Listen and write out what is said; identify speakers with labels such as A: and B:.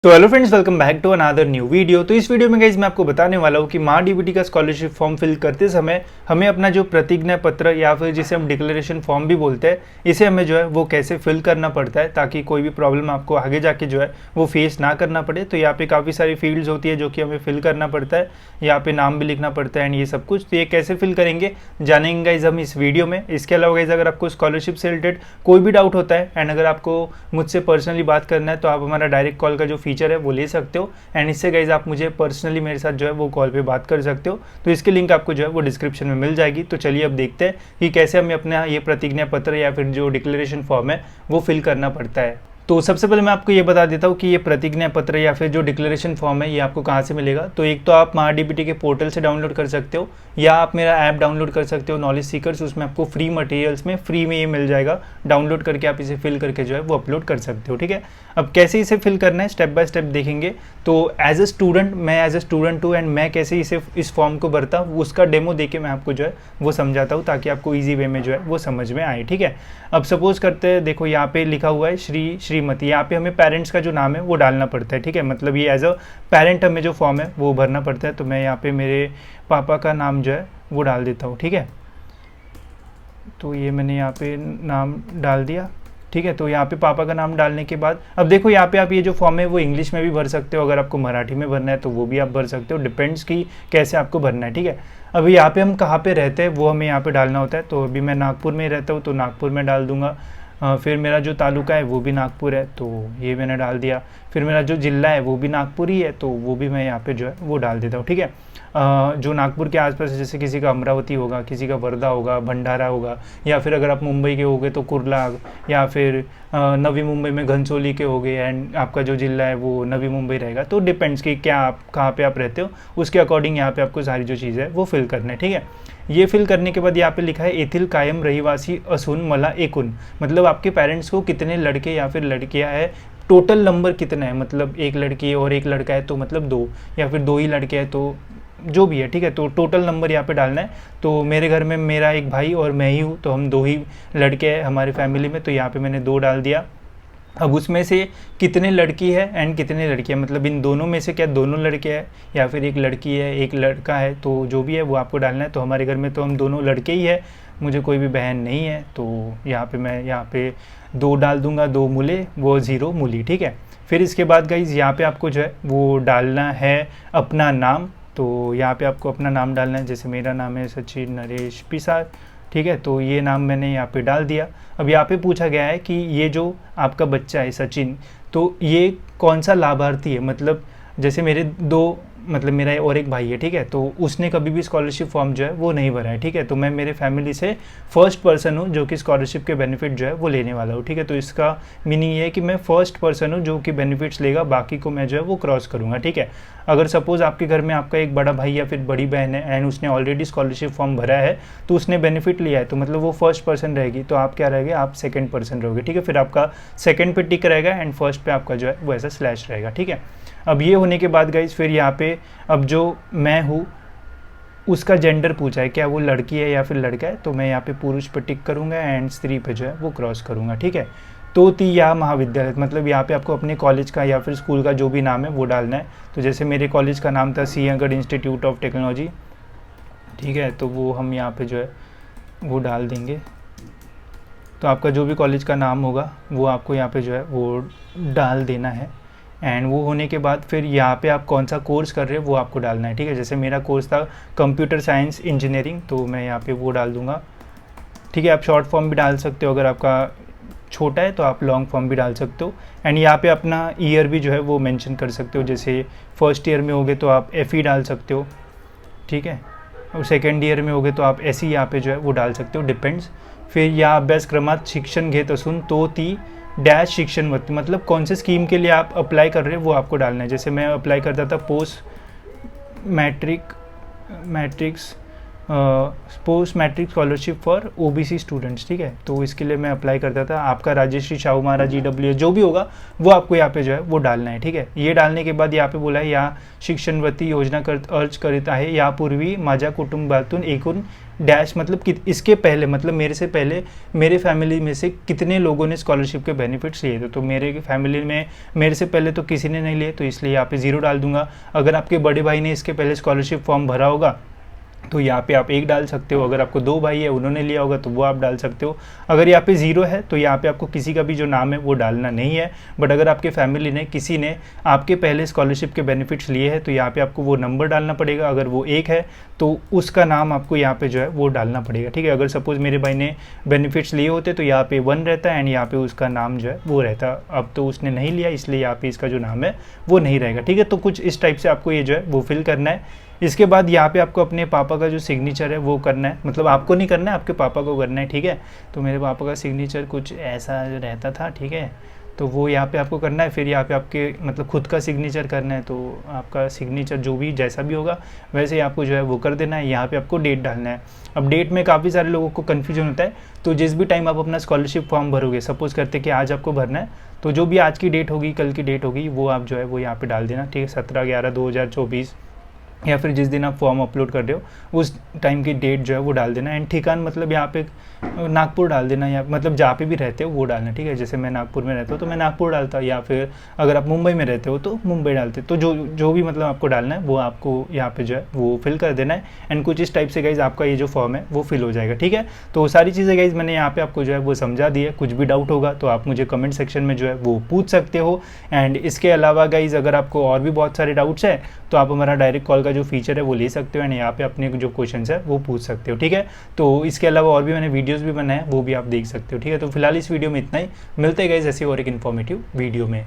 A: तो hello friends, welcome back to another new video. तो इस वीडियो में गाइज मैं आपको बताने वाला हूँ कि महाडीबीटी का स्कॉलरशिप फॉर्म फिल करते समय हमें अपना जो प्रतिज्ञा पत्र या फिर जिसे हम डिक्लेरेशन फॉर्म भी बोलते हैं, इसे हमें जो है वो कैसे फिल करना पड़ता है ताकि कोई भी प्रॉब्लम आपको आगे जाके जो है वो फेस ना करना पड़े। तो यहाँ पे काफ़ी सारी फील्ड्स होती है जो कि हमें फिल करना पड़ता है, यहाँ पे नाम भी लिखना पड़ता है एंड ये सब कुछ। तो ये कैसे फिल करेंगे जानेंगे गाइज हम इस वीडियो में। इसके अलावा गाइज अगर आपको स्कॉलरशिप से रिलेटेड कोई भी डाउट होता है एंड अगर आपको मुझसे पर्सनली बात करना है तो आप हमारा डायरेक्ट कॉल का जो फीचर है वो ले सकते हो एंड इससे गाइज आप मुझे पर्सनली मेरे साथ जो है वो कॉल पे बात कर सकते हो। तो इसकी लिंक आपको जो है वो डिस्क्रिप्शन में मिल जाएगी। तो चलिए अब देखते हैं कि कैसे हमें अपना ये प्रतिज्ञा पत्र या फिर जो डिक्लेरेशन फॉर्म है वो फिल करना पड़ता है। तो सबसे पहले मैं आपको ये बता देता हूँ कि ये प्रतिज्ञा पत्र या फिर जो डिक्लेरेशन फॉर्म है ये आपको कहाँ से मिलेगा। तो एक तो आप महाडीबीटी के पोर्टल से डाउनलोड कर सकते हो या आप मेरा ऐप डाउनलोड कर सकते हो नॉलेज सीकर्स। उसमें आपको फ्री मटेरियल्स में फ्री में ये मिल जाएगा, डाउनलोड करके आप इसे फिल करके जो है वो अपलोड कर सकते हो। ठीक है, अब कैसे इसे फिल करना है स्टेप बाय स्टेप देखेंगे। तो एज अ स्टूडेंट, मैं एज अ स्टूडेंट हूँ एंड मैं कैसे इस फॉर्म को भरता हूँ उसका डेमो देके मैं आपको जो है वो समझाता हूँ ताकि आपको ईजी वे में जो है वो समझ में आए। ठीक है, अब सपोज करते हैं, देखो यहाँ पे लिखा हुआ है श्री श्रीमती, यहाँ पे हमें पेरेंट्स का जो नाम है वो डालना पड़ता है। ठीक है, मतलब ये एज अ पेरेंट हमें जो फॉर्म है वो भरना पड़ता है। तो मैं यहाँ पे मेरे पापा का नाम जो है वो डाल देता हूँ। ठीक है, तो ये मैंने यहाँ पे नाम डाल दिया। ठीक है, तो यहाँ पे पापा का नाम डालने के बाद अब देखो यहाँ पे आप ये जो फॉर्म है वो इंग्लिश में भी भर सकते हो, अगर आपको मराठी में भरना है तो वो भी आप भर सकते हो, डिपेंड्स कि कैसे आपको भरना है। ठीक है, अभी यहाँ पे हम कहाँ पे रहते हैं वो हमें यहाँ पे डालना होता है। तो अभी मैं नागपुर में रहता हूँ तो नागपुर में डाल दूंगा। फिर मेरा जो तालुका है वो भी नागपुर है तो ये मैंने डाल दिया। फिर मेरा जो ज़िला है वो भी नागपुर ही है तो वो भी मैं यहाँ पे जो है वो डाल देता हूँ। ठीक है, जो नागपुर के आसपास जैसे किसी का अमरावती होगा, किसी का वर्धा होगा, भंडारा होगा, या फिर अगर आप मुंबई के होगे तो कुर्ला, या फिर नवी मुंबई में घनसोली के होगे एंड आपका जो ज़िला है वो नवी मुंबई रहेगा। तो डिपेंड्स कि क्या आप कहाँ पे आप रहते हो उसके अकॉर्डिंग यहाँ पे आपको सारी जो चीज़ें है वो फिल करना है। ठीक है, ये फिल करने के बाद यहाँ पे लिखा है येथील कायम रहिवासी असून मला एकूण, मतलब आपके पेरेंट्स को कितने लड़के या फिर लड़कियाँ है, टोटल नंबर कितना है, मतलब एक लड़की और एक लड़का है तो मतलब दो, या फिर दो ही लड़के हैं तो जो भी है। ठीक है, तो टोटल नंबर यहाँ पे डालना है। तो मेरे घर में मेरा एक भाई और मैं ही हूँ तो हम दो ही लड़के हैं हमारे फैमिली में, तो यहाँ पे मैंने दो डाल दिया। अब उसमें से कितने लड़की है एंड कितने लड़के हैं, मतलब इन दोनों में से क्या दोनों लड़के हैं या फिर एक लड़की है एक लड़का है, तो जो भी है वो आपको डालना है। तो हमारे घर में तो हम दोनों लड़के ही है, मुझे कोई भी बहन नहीं है, तो यहाँ पे मैं यहाँ पे दो डाल दूंगा, दो मूले वो ज़ीरो मूली। ठीक है, फिर इसके बाद गाइज यहाँ पे आपको जो है वो डालना है अपना नाम। तो यहाँ पे आपको अपना नाम डालना है, जैसे मेरा नाम है सचिन नरेश पिसार। ठीक है, तो ये नाम मैंने यहाँ पे डाल दिया। अब यहाँ पे पूछा गया है कि ये जो आपका बच्चा है सचिन, तो ये कौन सा लाभार्थी है, मतलब जैसे मेरे दो, मतलब मेरा और एक भाई है। ठीक है, तो उसने कभी भी स्कॉलरशिप फॉर्म जो है वो नहीं भरा है। ठीक है, तो मैं मेरे फैमिली से फर्स्ट पर्सन हूँ जो कि स्कॉलरशिप के बेनिफिट जो है वो लेने वाला हूँ। ठीक है, तो इसका मीनिंग ये है कि मैं फर्स्ट पर्सन हूँ जो कि बेनिफिट्स लेगा, बाकी को मैं जो है वो क्रॉस करूँगा। ठीक है, अगर सपोज़ आपके घर में आपका एक बड़ा भाई या फिर बड़ी बहन है एंड उसने ऑलरेडी स्कॉलरशिप फॉर्म भरा है तो उसने बेनिफिट लिया है, तो मतलब वो फर्स्ट पर्सन रहेगी, तो आप क्या रहेंगे, आप सेकंड पर्सन रहोगे। ठीक है, फिर आपका सेकंड पे टिक रहेगा एंड फर्स्ट पे आपका जो है वो ऐसा स्लैश रहेगा। ठीक है, अब ये होने के बाद गाइज फिर यहाँ पे अब जो मैं हूँ उसका जेंडर पूछा है, क्या वो लड़की है या फिर लड़का है, तो मैं यहाँ पे पुरुष पे टिक करूँगा एंड स्त्री पे जो है वो क्रॉस करूँगा। ठीक है, तो ती या महाविद्यालय, मतलब यहाँ पे आपको अपने कॉलेज का या फिर स्कूल का जो भी नाम है वो डालना है। तो जैसे मेरे कॉलेज का नाम था सिंहगढ़ इंस्टीट्यूट ऑफ टेक्नोलॉजी। ठीक है, तो वो हम यहाँ पे जो है वो डाल देंगे। तो आपका जो भी कॉलेज का नाम होगा वो आपको यहाँ पे जो है वो डाल देना है एंड वो होने के बाद फिर यहाँ पे आप कौन सा कोर्स कर रहे हो वो आपको डालना है। ठीक है, जैसे मेरा कोर्स था कंप्यूटर साइंस इंजीनियरिंग, तो मैं यहाँ पे वो डाल दूँगा। ठीक है, आप शॉर्ट फॉर्म भी डाल सकते हो, अगर आपका छोटा है तो आप लॉन्ग फॉर्म भी डाल सकते हो एंड यहाँ पे अपना ईयर भी जो है वो मेंशन कर सकते हो, जैसे फर्स्ट ईयर में होगे तो आप FE डाल सकते हो। ठीक है, और सेकेंड ईयर में होगे तो आप SE यहाँ पे जो है वो डाल सकते हो, डिपेंड्स। फिर या अभ्यासक्रमात शिक्षण घेत असून तो ती डैश शिक्षणवृत्ती, मतलब कौन से स्कीम के लिए आप अप्लाई कर रहे हो वो आपको डालना है। जैसे मैं अप्लाई करता था post matrics post matric scholarship for OBC students, ठीक है। तो इसके लिए मैं अप्लाई करता था। आपका राजश्री शाहू महाराज GW जो भी होगा वो आपको यहाँ पे जो है वो डालना है, ठीक है। ये डालने के बाद यहाँ पे बोला है या शिक्षणवती योजना अर्ज करीत आहे यापूर्वी माझ्या कुटुंबातून एकूण डैश, मतलब इसके पहले, मतलब मेरे से पहले मेरे फैमिली में से कितने लोगों ने स्कॉलरशिप के बेनिफिट्स लिए थे। तो मेरे फैमिली में मेरे से पहले तो किसी ने नहीं लिए, तो इसलिए यहाँ पे 0 डाल दूंगा। अगर आपके बड़े भाई ने इसके पहले स्कॉलरशिप फॉर्म भरा होगा तो यहाँ पे आप 1 डाल सकते हो। अगर आपको 2 भाई है उन्होंने लिया होगा तो वो आप डाल सकते हो। अगर यहाँ पे 0 है तो यहाँ पे आपको किसी का भी जो नाम है वो डालना नहीं है। बट अगर आपके फैमिली ने किसी ने आपके पहले स्कॉलरशिप के बेनिफिट्स लिए हैं तो यहाँ पे आपको वो नंबर डालना पड़ेगा। अगर वो 1 है तो उसका नाम आपको यहाँ पे जो है वो डालना पड़ेगा, ठीक है। अगर सपोज मेरे भाई ने बेनिफिट्स लिए होते तो यहाँ पे 1 रहता है एंड यहाँ पे उसका नाम जो है वो रहता। अब तो उसने नहीं लिया इसलिए यहाँ पे इसका जो नाम है वो नहीं रहेगा, ठीक है। तो कुछ इस टाइप से आपको ये जो है वो फिल करना है। इसके बाद यहाँ पे आपको अपने पापा का जो सिग्नेचर है वो करना है, मतलब आपको नहीं करना है, आपके पापा को करना है, ठीक है। तो मेरे पापा का सिग्नेचर कुछ ऐसा रहता था, ठीक है। तो वो यहाँ पे आपको करना है। फिर यहाँ पे आपके मतलब खुद का सिग्नेचर करना है, तो आपका सिग्नेचर जो भी जैसा भी होगा वैसे ही आपको जो है वो कर देना है। यहाँ पे आपको डेट डालना है। अब डेट में काफ़ी सारे लोगों को कन्फ्यूजन होता है, तो जिस भी टाइम आप अपना स्कॉलरशिप फॉर्म भरोगे, सपोज करते कि आज आपको भरना है, तो जो भी आज की डेट होगी, कल की डेट होगी, वो आप जो है वो यहाँ पे डाल देना, ठीक है। 17/11/2024 या फिर जिस दिन आप फॉर्म अपलोड कर रहे हो उस टाइम की डेट जो है वो डाल देना। एंड ठिकान मतलब यहाँ पे नागपुर डाल देना, या मतलब जहाँ पे भी रहते हो वो डालना, ठीक है। जैसे मैं नागपुर में रहता हूँ तो मैं नागपुर डालता, या फिर अगर आप मुंबई में रहते हो तो मुंबई डालते। तो जो भी मतलब आपको डालना है वो आपको यहाँ पे जो है वो फिल कर देना है। एंड कुछ इस टाइप से गाइज आपका ये जो फॉर्म है वो फिल हो जाएगा, ठीक है। तो सारी चीज़ें गाइज मैंने यहाँ पे आपको जो है वो समझा दी है। कुछ भी डाउट होगा तो आप मुझे कमेंट सेक्शन में जो है वो पूछ सकते हो। एंड इसके अलावा गाइज अगर आपको और भी बहुत सारे डाउट्स हैं तो आप हमारा डायरेक्ट कॉल का जो फीचर है वो ले सकते हो एंड यहाँ पे अपने जो क्वेश्चंस है वो पूछ सकते हो, ठीक है। तो इसके अलावा और भी मैंने वीडियोस भी बनाए हैं, वो भी आप देख सकते हो, ठीक है। तो फिलहाल इस वीडियो में इतना ही। मिलते हैं गाइस ऐसे और एक इन्फॉर्मेटिव वीडियो में।